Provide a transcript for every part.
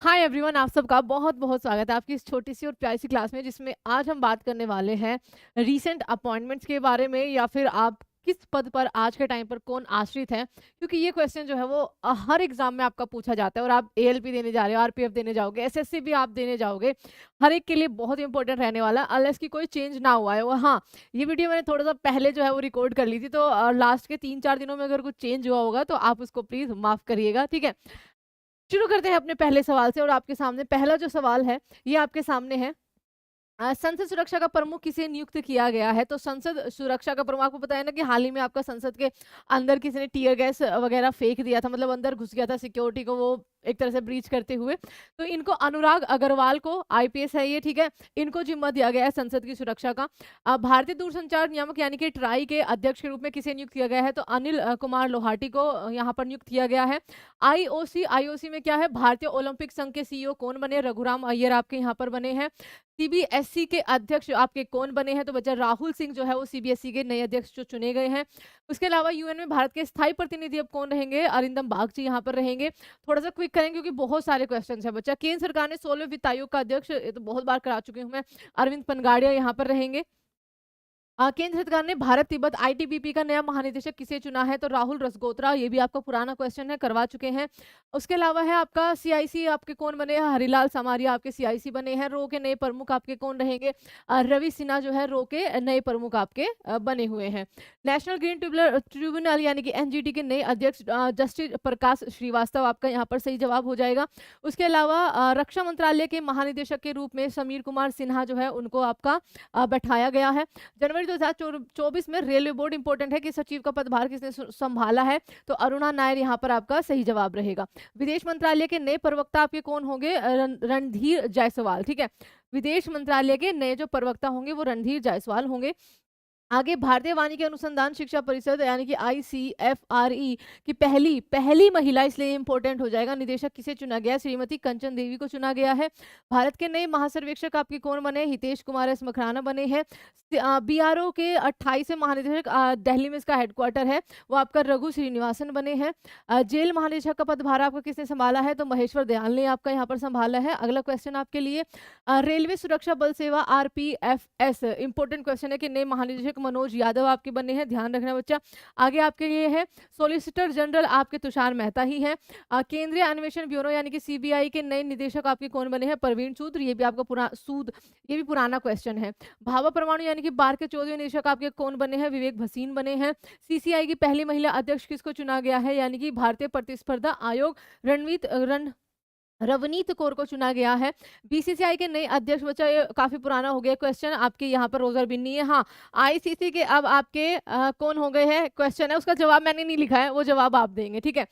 Hi everyone, आप सबका बहुत बहुत स्वागत है आपकी इस छोटी सी और प्यारी सी क्लास में, जिसमें आज हम बात करने वाले हैं रीसेंट अपॉइंटमेंट्स के बारे में, या फिर आप किस पद पर आज के टाइम पर कौन आश्रित है। क्योंकि ये क्वेश्चन जो है वो हर एग्जाम में आपका पूछा जाता है, और आप एएलपी देने जा रहे हो, आरपीएफ देने जाओगे, एसएससी भी आप देने जाओगे, हर एक के लिए बहुत इंपॉर्टेंट रहने वाला, अनलेस की कोई चेंज ना हुआ है। और हाँ, ये वीडियो मैंने थोड़ा सा पहले जो है वो रिकॉर्ड कर ली थी, तो लास्ट के 3-4 दिनों में अगर कुछ चेंज हुआ होगा तो आप उसको प्लीज माफ करिएगा, ठीक है। शुरू करते हैं अपने पहले सवाल से, और आपके सामने पहला जो सवाल है ये आपके सामने है। संसद सुरक्षा का प्रमुख किसे नियुक्त किया गया है? तो संसद सुरक्षा का प्रमुख, आपको पता है ना कि हाल ही में आपका संसद के अंदर किसी ने टीयर गैस वगैरह फेंक दिया था, मतलब अंदर घुस गया था सिक्योरिटी को वो एक तरह से ब्रीच करते हुए। तो इनको अनुराग अग्रवाल को, आईपीएस है ये, ठीक है, इनको जिम्मा दिया गया है संसद की सुरक्षा का। भारतीय दूरसंचार नियामक यानी कि ट्राई के अध्यक्ष के रूप में किसे नियुक्त किया गया है? तो अनिल कुमार लोहाटी को यहाँ पर नियुक्त किया गया है। आईओसी, आईओसी में क्या है? भारतीय ओलंपिक संघ के सीईओ कौन बने? रघुराम अय्यर आपके यहाँ पर बने हैं। सीबीएसई के अध्यक्ष आपके कौन बने हैं? तो बच्चा राहुल सिंह जो है वो सीबीएसई के नए अध्यक्ष जो चुने गए हैं। उसके अलावा यूएन में भारत के स्थायी प्रतिनिधि अब कौन रहेंगे? अरिंदम बागची यहाँ पर रहेंगे। थोड़ा सा क्विक करेंगे क्योंकि बहुत सारे क्वेश्चन है बच्चा। केंद्र सरकार ने 16वें वित्त आयोग का अध्यक्ष, ये तो बहुत बार करा चुकी हूँ मैं, अरविंद पनगाड़िया यहाँ पर रहेंगे। केंद्र सरकार ने भारत तिब्बत आईटीबीपी का नया महानिदेशक किसे चुना है? तो राहुल रसगोत्रा, ये भी आपका पुराना क्वेश्चन है, करवा चुके हैं। उसके अलावा है आपका सीआईसी, आपके कौन बने हैं? हरिलाल समारिया आपके सीआईसी बने हैं। रो के नए प्रमुख आपके कौन रहेंगे? रवि सिन्हा जो है रो के नए प्रमुख आपके बने हुए हैं। नेशनल ग्रीन ट्रिब्यूनल यानी कि एनजीटी के नए अध्यक्ष जस्टिस प्रकाश श्रीवास्तव आपका यहाँ पर सही जवाब हो जाएगा। उसके अलावा रक्षा मंत्रालय के महानिदेशक के रूप में समीर कुमार सिन्हा जो है उनको आपका बैठाया गया है। जनवरी 2024 में रेलवे बोर्ड, इंपॉर्टेंट है कि सचिव का पदभार किसने संभाला है? तो अरुणा नायर यहाँ पर आपका सही जवाब रहेगा। विदेश मंत्रालय के नए प्रवक्ता आपके कौन होंगे? रणधीर जायसवाल, ठीक है। विदेश मंत्रालय के नए जो प्रवक्ता होंगे वो रणधीर जायसवाल होंगे। आगे भारतीय वानिकी अनुसंधान शिक्षा परिषद यानी कि आईसीएफआरई की पहली पहली महिला, इसलिए इंपॉर्टेंट हो जाएगा, निदेशक किसे चुना गया? श्रीमती कंचन देवी को चुना गया है। भारत के नए महासर्वेक्षक आपके कौन बने? हितेश कुमार एस मकराना बने हैं। बीआरओ के 28वें महानिदेशक, दिल्ली में इसका हेडक्वार्टर है, वो आपका रघु श्रीनिवासन बने हैं। जेल महानिदेशक का पदभार आपका किसने संभाला है? तो महेश्वर दयाल ने आपका यहाँ पर संभाला है। अगला क्वेश्चन आपके लिए, रेलवे सुरक्षा बल सेवा आरपीएफएस, इंपॉर्टेंट क्वेश्चन है कि नए महानिदेशक मनोज यादव आपके बने हैं, ध्यान रखना बच्चा। आगे आपके लिए है सॉलिसिटर जनरल आपके तुषार मेहता ही हैं। केंद्रीय अन्वेषण ब्यूरो यानी कि सीबीआई के नए निदेशक आपके कौन बने हैं? प्रवीण सूद, ये भी आपका ये भी पुराना क्वेश्चन है। भाभा परमाणु यानी कि बार के 14वें निदेशक आपके कौन बने हैं? विवेक भसीन बने हैं। सीसीआई की पहली महिला अध्यक्ष किसको चुना गया है? यानी कि भारतीय प्रतिस्पर्धा आयोग रवनीत कौर को चुना गया है। बीसीसीआई के नए अध्यक्ष, बच्चा ये काफी पुराना हो गया क्वेश्चन, आपके यहाँ पर रोजर बिन्नी है। हाँ, आईसीसी के अब आपके कौन हो गए हैं? क्वेश्चन है, उसका जवाब मैंने नहीं लिखा है, वो जवाब आप देंगे, ठीक है।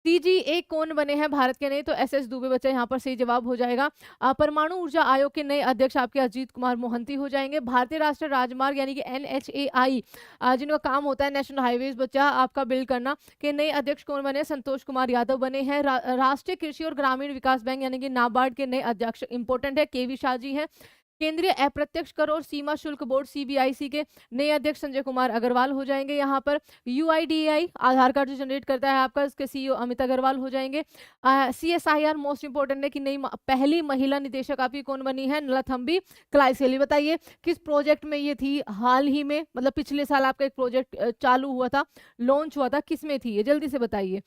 सीजीए कौन बने हैं भारत के नए? तो एसएस दुबे, बच्चा यहाँ पर सही जवाब हो जाएगा। परमाणु ऊर्जा आयोग के नए अध्यक्ष आपके अजीत कुमार मोहंती हो जाएंगे। भारतीय राष्ट्रीय राजमार्ग यानी कि एनएचएआई, जिनका काम होता है नेशनल हाईवेज बच्चा आपका बिल्ड करना, के नए अध्यक्ष कौन बने? संतोष कुमार यादव बने हैं। राष्ट्रीय कृषि और ग्रामीण विकास बैंक यानी कि नाबार्ड के नए अध्यक्ष, इंपॉर्टेंट है, केवी शाह जी हैं। केंद्रीय अप्रत्यक्ष कर और सीमा शुल्क बोर्ड सीबीआईसी के नए अध्यक्ष संजय कुमार अग्रवाल हो जाएंगे। यहाँ पर यूआईडीएआई, आधार कार्ड जो जनरेट करता है आपका, इसके सीईओ अमित अग्रवाल हो जाएंगे। सीएसआईआर, मोस्ट इंपोर्टेंट है कि नई पहली महिला निदेशक आपकी कौन बनी है? नलथम्बी क्लाइसेली। बताइए किस प्रोजेक्ट में ये थी? हाल ही में, मतलब पिछले साल आपका एक प्रोजेक्ट चालू हुआ था, लॉन्च हुआ था, किसमें थी ये? जल्दी से बताइए।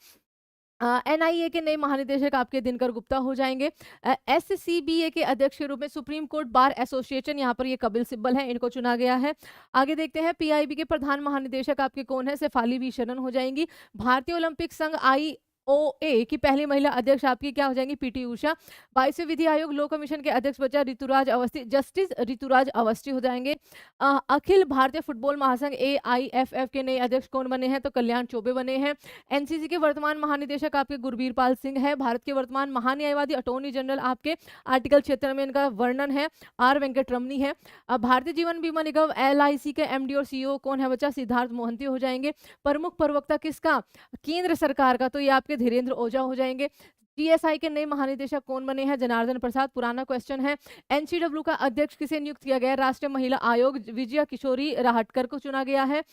एनआईए के नए महानिदेशक आपके दिनकर गुप्ता हो जाएंगे। एससीबीए के अध्यक्ष के रूप में सुप्रीम कोर्ट बार एसोसिएशन, यहाँ पर ये कपिल सिब्बल है, इनको चुना गया है। आगे देखते हैं, पीआईबी के प्रधान महानिदेशक आपके कौन है? शेफाली बी शरण हो जाएंगी। भारतीय ओलंपिक संघ आईओए की पहली महिला अध्यक्ष आपकी क्या हो जाएंगी? पीटी उषा। 22वें विधि आयोग लो कमीशन के अध्यक्ष बचा ऋतुराज अवस्थी, जस्टिस ऋतुराज अवस्थी हो जाएंगे। अखिल भारतीय फुटबॉल महासंघ एआईएफएफ के नए अध्यक्ष कौन बने हैं? तो कल्याण चौबे बने हैं। एनसीसी के वर्तमान महानिदेशक आपके गुरबीर पाल सिंह है। भारत के वर्तमान महान्यायवादी अटॉर्नी जनरल आपके, आर्टिकल क्षेत्र में इनका वर्णन है, आर वेंकटरमनी है। भारतीय जीवन बीमा निगम एलआईसी के एमडी और सीईओ कौन है बच्चा? सिद्धार्थ मोहंती हो जाएंगे। प्रमुख प्रवक्ता किसका? केंद्र सरकार का, तो ये आपके धीरेन्द्र ओझा हो जाएंगे। टीएसआई के नए महानिदेशक कौन बने हैं? जनार्दन प्रसाद, पुराना क्वेश्चन है। एनसीडब्ल्यू का अध्यक्ष किसे नियुक्त किया गया? राष्ट्रीय महिला आयोग, विजया किशोरी राहटकर को चुना गया है।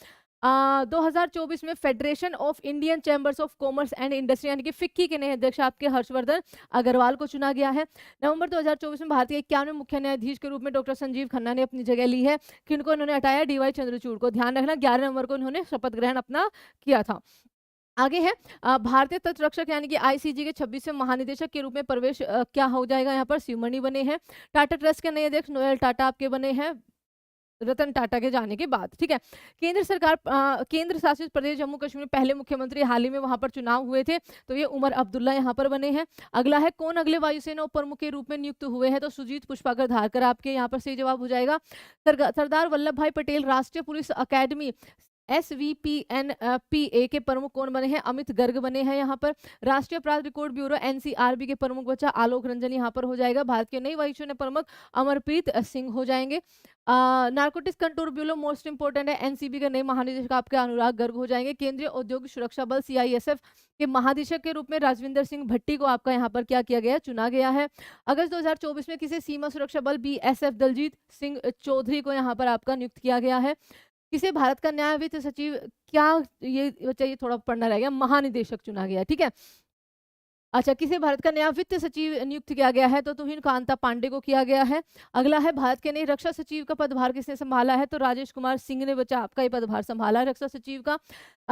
2024 में federation of Indian chambers of commerce and industry यानी कि फिक्की के नए अध्यक्ष आपके हर्षवर्धन अग्रवाल को चुना गया है। नवंबर 2024 में भारतीय 91वें मुख्य न्यायाधीश के रूप में डॉक्टर संजीव खन्ना ने अपनी जगह ली है। किनको इन्होंने हटाया? डीवाई चंद्रचूड़ को। ध्यान रखना 11 नवंबर को इन्होंने शपथ ग्रहण अपना किया था। आगे है भारतीय तट रक्षक यानी कि आईसीजी के 26वें महानिदेशक के रूप में प्रवेश क्या हो जाएगा? यहाँ पर शिवमणि बने हैं। टाटा ट्रस्ट के नए अध्यक्ष नोएल टाटा आपके बने हैं रतन टाटा के जाने के बाद। ठीक है, केंद्र सरकार केंद्र शासित प्रदेश जम्मू कश्मीर में पहले मुख्यमंत्री हाल ही में वहां पर चुनाव हुए थे, तो ये उमर अब्दुल्ला यहाँ पर बने हैं। अगला है कौन अगले वायुसेना उप प्रमुख के रूप में नियुक्त हुए हैं? तो सुजीत पुष्पाकर धारकर आपके यहाँ पर सही जवाब हो जाएगा। सरदार वल्लभ भाई पटेल राष्ट्रीय पुलिस अकेडमी SVPNPA के प्रमुख कौन बने हैं? अमित गर्ग बने हैं यहाँ पर। राष्ट्रीय अपराध रिकॉर्ड ब्यूरो NCRB के प्रमुख बचा आलोक रंजन यहाँ पर हो जाएगा। भारत के नई वायुसेना प्रमुख अमरप्रीत सिंह हो जाएंगे। Narcotics control bureau most important है, एनसीबी के नए महानिदेशक आपके अनुराग गर्ग हो जाएंगे। केंद्रीय औद्योगिक सुरक्षा बल CISF के महानिदेशक के रूप में राजविंदर सिंह भट्टी को आपका यहाँ पर क्या किया गया? चुना गया है। अगस्त 2024 में किसे सीमा सुरक्षा बल BSF दलजीत सिंह चौधरी को यहाँ पर आपका नियुक्त किया गया है। किसे भारत का न्याय वित्त सचिव क्या ये चाहिए थोड़ा पढ़ना रह गया, महानिदेशक चुना गया। ठीक है, अच्छा, किसे भारत का नया वित्त सचिव नियुक्त किया गया है? तो तुहिन कांता पांडे को किया गया है। अगला है भारत के नए रक्षा सचिव का पदभार किसने संभाला है? तो राजेश कुमार सिंह ने बचा आपका ये पदभार संभाला है रक्षा सचिव का।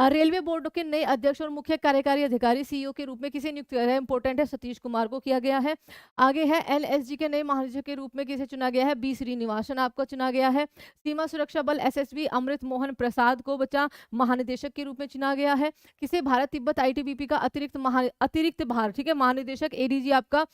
रेलवे बोर्ड के नए अध्यक्ष और मुख्य कार्यकारी अधिकारी CEO के रूप में किसे नियुक्त किया गया है? इंपोर्टेंट है, सतीश कुमार को किया गया है। आगे है LSG के नए महानिदेशक के रूप में किसे चुना गया है? B श्रीनिवासन आपको चुना गया है। सीमा सुरक्षा बल SSB अमृत मोहन प्रसाद को बचा महानिदेशक के रूप में चुना गया है। किसे भारत तिब्बत ITBP का अतिरिक्त भार, ठीक है, महानिदेशक ADG आपका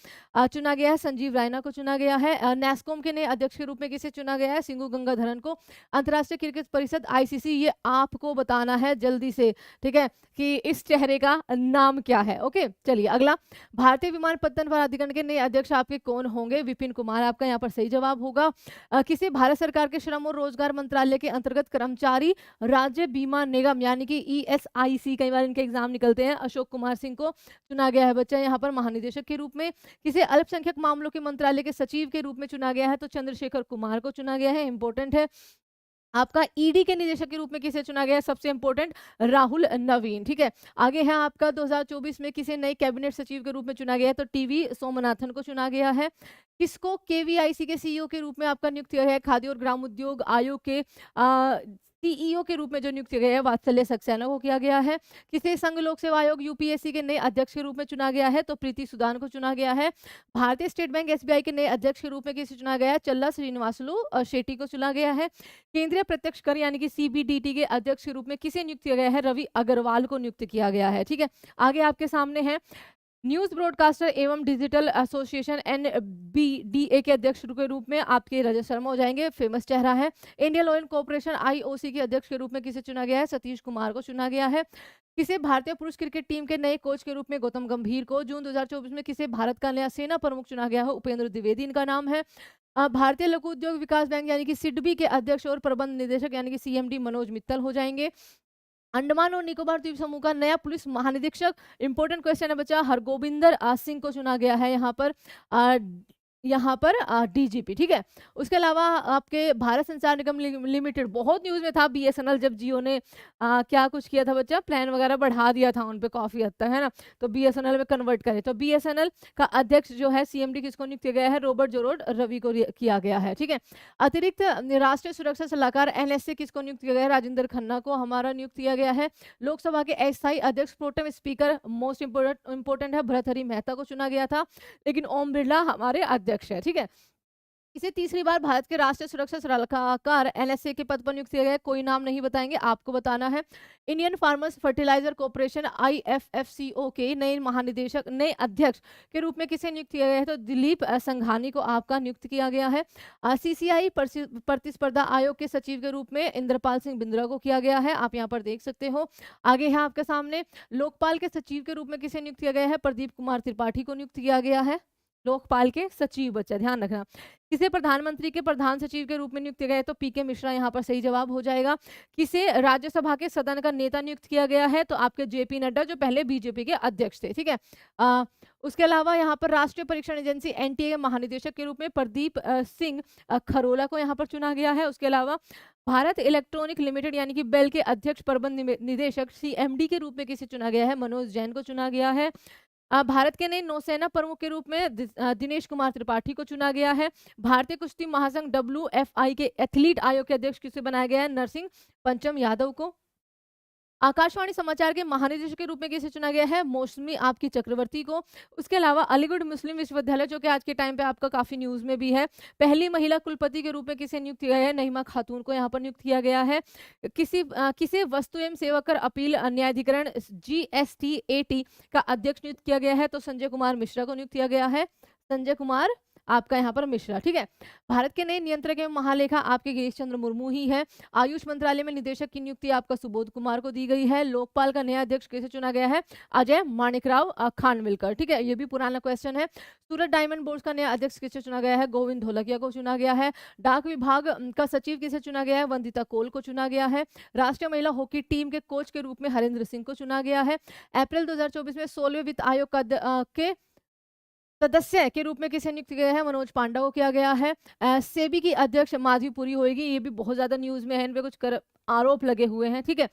चुना गया है? संजीव रायना को चुना गया है। नेस्कॉम के नए अध्यक्ष के रूप में किसे चुना गया है? सिंगू गंगाधरन को। अंतर्राष्ट्रीय क्रिकेट परिषद ICC, ये आपको बताना है जल्दी से, ठीक है, कि इस चेहरे का नाम क्या है। ओके, चलिए अगला, भारतीय विमानपत्तन प्राधिकरण के नए अध्यक्ष आपके कौन होंगे? विपिन कुमार आपका यहाँ पर सही जवाब होगा। किसे भारत सरकार के श्रम और रोजगार मंत्रालय के अंतर्गत कर्मचारी राज्य बीमा निगम यानी कि ESIC, कई बार इनके एग्जाम निकलते हैं, अशोक कुमार सिंह को चुना गया है बच्चा यहाँ पर महानिदेशक के रूप में। किसे अल्पसंख्यक मामलों के मंत्रालय के सचिव के रूप में चुना गया है? तो चंद्रशेखर कुमार को चुना गया है, इंपॉर्टेंट है। आपका ED के निदेशक के रूप में किसे चुना गया है? सबसे इंपॉर्टेंट, राहुल नवीन। ठीक है, आगे है आपका 2024 में किसे नए कैबिनेट सचिव के रूप में चुना गया है? तो TV सोमनाथन को चुना गया है। किसको KVIC के CEO के रूप में आपका नियुक्त किया गया है? खाद्य और ग्राम उद्योग आयोग के CEO के रूप में जो नियुक्त किया गया है वात्सल्य सक्सेना को किया गया है। किसे संघ लोक सेवा आयोग UPSC के नए अध्यक्ष के रूप में चुना गया है? तो प्रीति सुदान को चुना गया है। भारतीय स्टेट बैंक SBI के नए अध्यक्ष के रूप में किसे चुना गया है? चल्ला श्रीनिवासलू शेट्टी को चुना गया है। केंद्रीय प्रत्यक्ष कर यानी कि CBDT के अध्यक्ष के रूप में किसे नियुक्त किया गया है? रवि अग्रवाल को नियुक्त किया गया है। ठीक है, आगे आपके सामने है न्यूज ब्रॉडकास्टर एवं डिजिटल एसोसिएशन NBDA के अध्यक्ष के रूप में आपके रजत शर्मा हो जाएंगे, फेमस चेहरा है। इंडियन ऑयल कॉर्पोरेशन IOC के अध्यक्ष के रूप में किसे चुना गया है? सतीश कुमार को चुना गया है। किसे भारतीय पुरुष क्रिकेट टीम के नए कोच के रूप में? गौतम गंभीर को। जून 2024 में किसे भारत का नया सेना प्रमुख चुना गया है? उपेंद्र द्विवेदी इनका नाम है। भारतीय लघु उद्योग विकास बैंक यानी कि SIDBI के अध्यक्ष और प्रबंध निदेशक यानी कि CMD मनोज मित्तल हो जाएंगे। अंडमान और निकोबार द्वीप समूह का नया पुलिस महानिरीक्षक, इंपॉर्टेंट क्वेश्चन है बच्चा, हरगोबिंदर सिंह को चुना गया है यहाँ पर DGP। ठीक है, उसके अलावा आपके भारत संचार निगम लिमिटेड, बहुत न्यूज में था BSNL, जब जियो ने क्या कुछ किया था बच्चा, प्लान वगैरह बढ़ा दिया था उन पे काफी हद तक, है ना, तो BSNL में कन्वर्ट करे। तो BSNL का अध्यक्ष जो है CMD किसको नियुक्त किया गया है? रॉबर्ट जोरोड रवि को किया गया है। ठीक है, अतिरिक्त राष्ट्रीय सुरक्षा सलाहकार NSA किसको नियुक्त किया गया है? राजेंद्र खन्ना को हमारा नियुक्त किया गया है। लोकसभा के अस्थायी अध्यक्ष प्रोटेम स्पीकर मोस्ट इंपोर्टेंट है भर्तहरि मेहता को चुना गया था, लेकिन ओम बिरला हमारे अध्यक्ष है। ठीक है, इसे तीसरी बार भारत के राष्ट्रीय सुरक्षा सलाहकार NSA के पद पर नियुक्त किया गया है, कोई नाम नहीं बताएंगे, आपको बताना है। Indian Farmers Fertiliser Corporation IFFCO के नए महानिदेशक, नए अध्यक्ष के रूप में किसे नियुक्त किया गया है? तो दिलीप संघानी को आपका नियुक्त किया गया है। CCI प्रतिस्पर्धा आयोग के सचिव के रूप में इंद्रपाल सिंह बिंद्रा को किया गया है, आप यहाँ पर देख सकते हो। आगे है आपके सामने लोकपाल के सचिव के रूप में किसे नियुक्त किया गया है? प्रदीप कुमार त्रिपाठी को नियुक्त किया गया है। लोकपाल के सचिव बच्चा, ध्यान रखना। किसे प्रधानमंत्री के प्रधान सचिव के रूप में नियुक्त किया गया है, तो पीके मिश्रा यहाँ पर सही जवाब हो जाएगा। किसे राज्यसभा के सदन का नेता नियुक्त किया गया है, तो आपके जेपी नड्डा जो पहले बीजेपी के अध्यक्ष थे, ठीक है। उसके अलावा यहाँ पर राष्ट्रीय परीक्षण एजेंसी एनटीए के महानिदेशक के रूप में प्रदीप सिंह खरोला को यहाँ पर चुना गया है। उसके अलावा भारत इलेक्ट्रॉनिक लिमिटेड यानी कि बेल के अध्यक्ष प्रबंध निदेशक सीएमडी के रूप में किसे चुना गया है, मनोज जैन को चुना गया है। भारत के नए नौसेना प्रमुख के रूप में दिनेश कुमार त्रिपाठी को चुना गया है। भारतीय कुश्ती महासंघ WFI के एथलीट आयोग के अध्यक्ष किसे बनाया गया है, नरसिंह पंचम यादव को। आकाशवाणी समाचार के महानिदेशक के रूप में किसे चुना गया है, मौसमी आपकी चक्रवर्ती को। उसके अलावा अलीगढ़ मुस्लिम विश्वविद्यालय जो कि आज के टाइम पे आपका काफी न्यूज में भी है, पहली महिला कुलपति के रूप में किसे नियुक्त किया गया है, नहीमा खातून को यहाँ पर नियुक्त किया गया है। किसे वस्तु एवं सेवा कर अपील न्यायाधिकरण GSTAT का अध्यक्ष नियुक्त किया गया है, तो संजय कुमार मिश्रा को नियुक्त किया गया है, संजय कुमार आपका यहाँ पर मिश्रा, ठीक है। भारत के नए नियंत्रक एवं महालेखा आपके गिरीश चंद्र मुर्मू ही है। आयुष मंत्रालय में निदेशक की नियुक्ति आपका सुबोध कुमार को दी गई है। लोकपाल का नया अध्यक्ष कैसे चुना गया है, अजय माणिकराव खानविलकर, ठीक है, ये भी पुराना क्वेश्चन है। सूरत डायमंड बोर्ड का नया अध्यक्ष किसे चुना गया है, गोविंद ढोलकिया को चुना गया है। डाक विभाग का सचिव किसे चुना गया है, वंदिता कोल को चुना गया है। राष्ट्रीय महिला हॉकी टीम के कोच के रूप में हरेंद्र सिंह को चुना गया है। अप्रैल 2024 में 16वें वित्त आयोग के सदस्य के रूप में किसे नियुक्त किया है, मनोज पांडा को किया गया है। सेबी की अध्यक्ष माधवीपुरी होगी, ये भी बहुत ज्यादा न्यूज में है, इन पे कुछ आरोप लगे हुए हैं, ठीक है।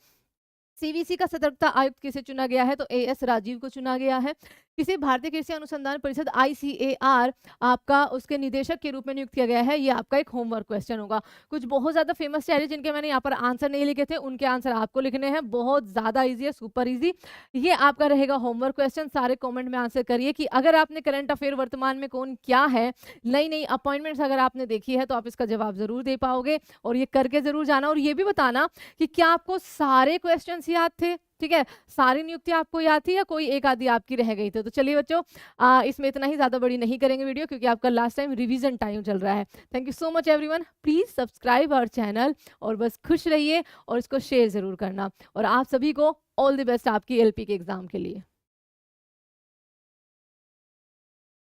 सीवीसी का सतर्कता आयुक्त किसे चुना गया है, तो AS राजीव को चुना गया है। किसी भारतीय कृषि अनुसंधान परिषद ICAR आपका उसके निदेशक के रूप में नियुक्त किया गया है, ये आपका एक होमवर्क क्वेश्चन होगा। कुछ बहुत ज्यादा फेमस चेहरे जिनके मैंने यहाँ पर आंसर नहीं लिखे थे, उनके आंसर आपको लिखने हैं, बहुत ज्यादा इजी है, सुपर इजी। ये आपका रहेगा होमवर्क क्वेश्चन, सारे कॉमेंट में आंसर करिए कि अगर आपने करंट अफेयर वर्तमान में कौन क्या है, नई नई अपॉइंटमेंट्स अगर आपने देखी है तो आप इसका जवाब जरूर दे पाओगे, और ये करके जरूर जाना। और ये भी बताना कि क्या आपको सारे क्वेश्चन याद थे, ठीक है, सारी नियुक्ति आपको याद थी या कोई एक आधी आपकी रह गई थी। तो चलिए बच्चों, इसमें इतना ही, ज्यादा बड़ी नहीं करेंगे वीडियो क्योंकि आपका लास्ट टाइम रिवीजन टाइम चल रहा है। Thank you so much everyone, please subscribe our channel और बस खुश रहिए और इसको शेयर जरूर करना। और आप सभी को ऑल द बेस्ट आपकी LP के एग्जाम के लिए।